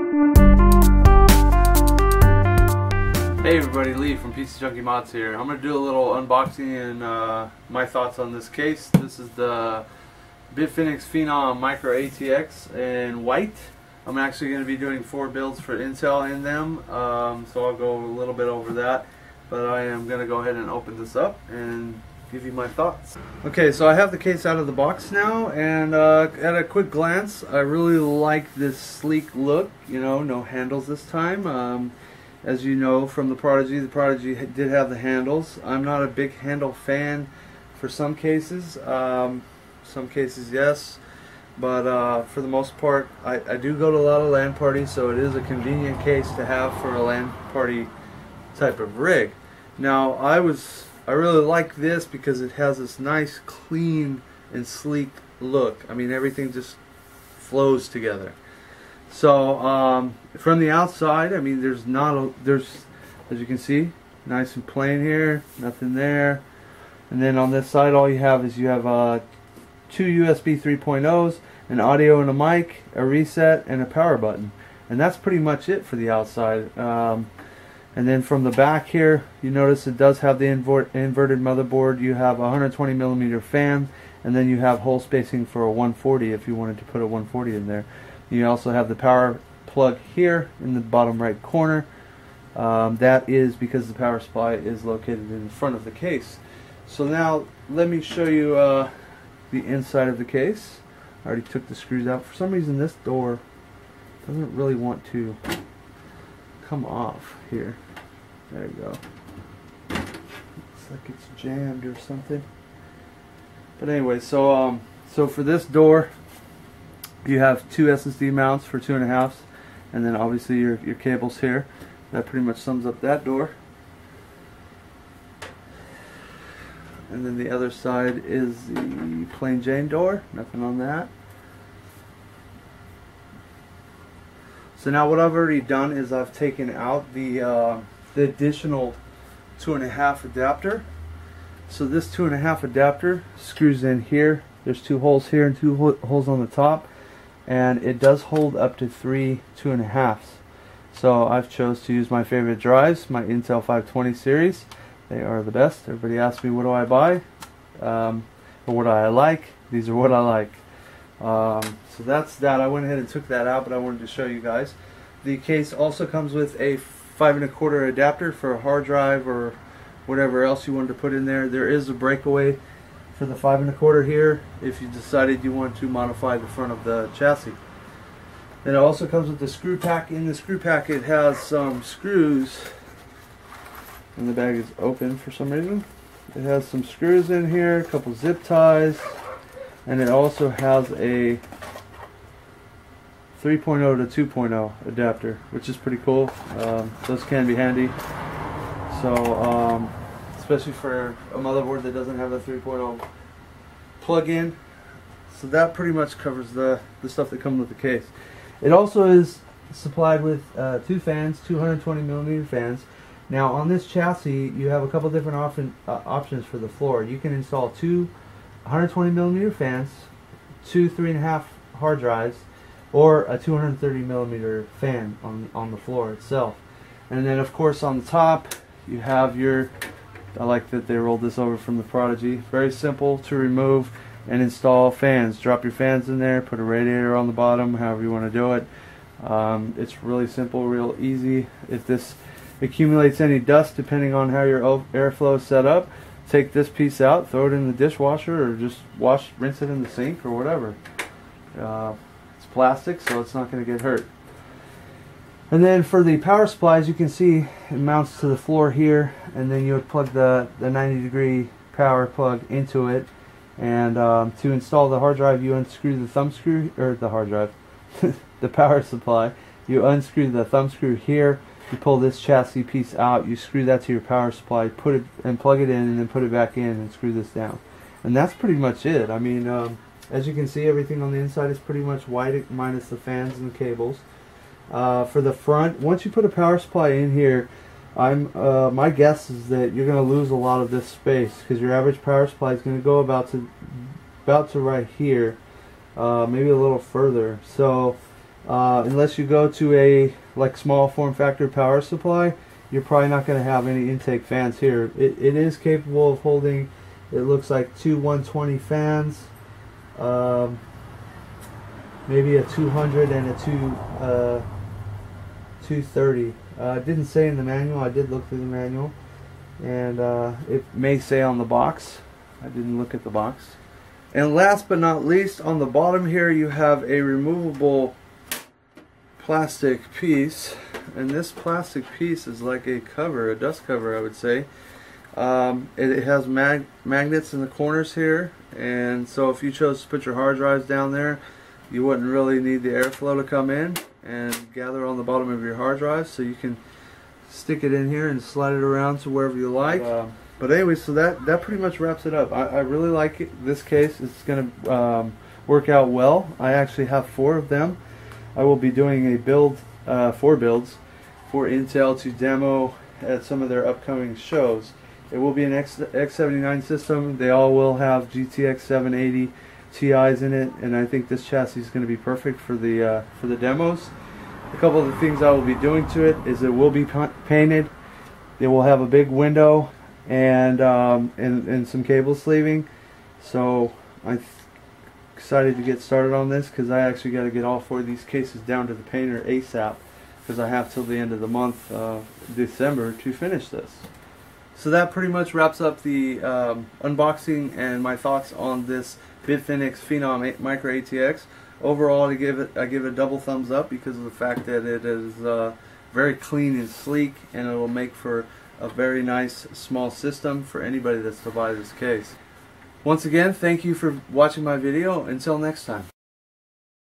Hey everybody, Lee from PcjunkieMods here. I'm going to do a little unboxing and my thoughts on this case. This is the Bitfenix Phenom micro-atx in white. I'm actually going to be doing 4 builds for Intel in them, so I'll go a little bit over that. But I am going to go ahead and open this up and give you my thoughts. Okay, so I have the case out of the box now, and at a quick glance, I really like this sleek look. You know, no handles this time. As you know from the Prodigy did have the handles. I'm not a big handle fan for some cases. Some cases yes, but for the most part I do go to a lot of LAN parties, so it is a convenient case to have for a LAN party type of rig. Now I really like this because it has this nice clean and sleek look. I mean, everything just flows together. So from the outside, I mean, there's as you can see, nice and plain here, nothing there. And then on this side, all you have is 2 USB 3.0s, an audio and a mic, a reset, and a power button. And that's pretty much it for the outside. And then from the back here, you notice it does have the inverted motherboard. You have a 120mm fan, and then you have hole spacing for a 140 if you wanted to put a 140 in there. You also have the power plug here in the bottom right corner. That is because the power supply is located in the front of the case. So now let me show you the inside of the case. I already took the screws out. For some reason this door doesn't really want to come off here. There you go. Looks like it's jammed or something. But anyway, so for this door, you have 2 SSD mounts for 2.5s, and then obviously your cables here. That pretty much sums up that door. And then the other side is the plain Jane door, nothing on that. So now what I've already done is I've taken out the additional 2.5 adapter. So this 2.5 adapter screws in here. There's 2 holes here and 2 holes on the top. And it does hold up to 3 2.5s. So I've chose to use my favorite drives, my Intel 520 series. They are the best. Everybody asks me what do I buy, or what do I like. These are what I like. So that's that. I went ahead and took that out, but I wanted to show you guys. The case also comes with a 5 1/4 adapter for a hard drive or whatever else you wanted to put in there. There is a breakaway for the 5 1/4 here if you decided you want to modify the front of the chassis. Then it also comes with the screw pack. In the screw pack it has some screws, and the bag is open for some reason. It has some screws in here, a couple zip ties, and it also has a 3.0 to 2.0 adapter, which is pretty cool. Those can be handy. So especially for a motherboard that doesn't have a 3.0 plug-in. So that pretty much covers the stuff that comes with the case. It also is supplied with 2 fans, 220mm fans. Now on this chassis you have a couple different options for the floor. You can install 2 120mm fans, 2 3.5 hard drives, or a 230mm fan on the floor itself. And then of course on the top you have your, I like that they rolled this over from the Prodigy. Very simple to remove and install fans. Drop your fans in there, put a radiator on the bottom, however you want to do it. It's really simple, real easy. If this accumulates any dust, depending on how your airflow is set up, take this piece out, throw it in the dishwasher, or just rinse it in the sink or whatever. It's plastic, so it's not going to get hurt. And then for the power supply, as you can see, it mounts to the floor here, and then you would plug the 90-degree power plug into it. And to install the hard drive, you unscrew the thumb screw, or the hard drive, the power supply. You unscrew the thumb screw here. You pull this chassis piece out. You screw that to your power supply, put it and plug it in, and then put it back in and screw this down. And that's pretty much it. I mean, as you can see, everything on the inside is pretty much white, minus the fans and the cables. For the front, once you put a power supply in here, my guess is that you're going to lose a lot of this space, because your average power supply is going to go about to right here, maybe a little further. So Unless you go to a small form factor power supply, you're probably not going to have any intake fans here. It is capable of holding, it looks like, two 120 fans, maybe a 200 and a 230. It didn't say in the manual. I did look through the manual, and it may say on the box. I didn't look at the box. And last but not least, on the bottom here you have a removable plastic piece, and this plastic piece is like a cover, a dust cover, I would say. It has magnets in the corners here, and so if you chose to put your hard drives down there, you wouldn't really need the airflow to come in and gather on the bottom of your hard drive, so you can stick it in here and slide it around to wherever you like. But anyway, so that pretty much wraps it up. I really like it. This case. It's going to work out well. I actually have 4 of them. I will be doing a build, 4 builds for Intel to demo at some of their upcoming shows. It will be an X79 system. They all will have GTX 780 Ti's in it, and I think this chassis is going to be perfect for the demos. A couple of the things I will be doing to it is it will be painted. It will have a big window and some cable sleeving. So I'm excited to get started on this, because I actually got to get all 4 of these cases down to the painter ASAP, because I have till the end of the month, December, to finish this. So that pretty much wraps up the unboxing and my thoughts on this Bitfenix Phenom micro-atx. Overall, I give it a double thumbs up because of the fact that it is very clean and sleek, and it will make for a very nice small system for anybody that's to buy this case. Once again, thank you for watching my video. Until next time.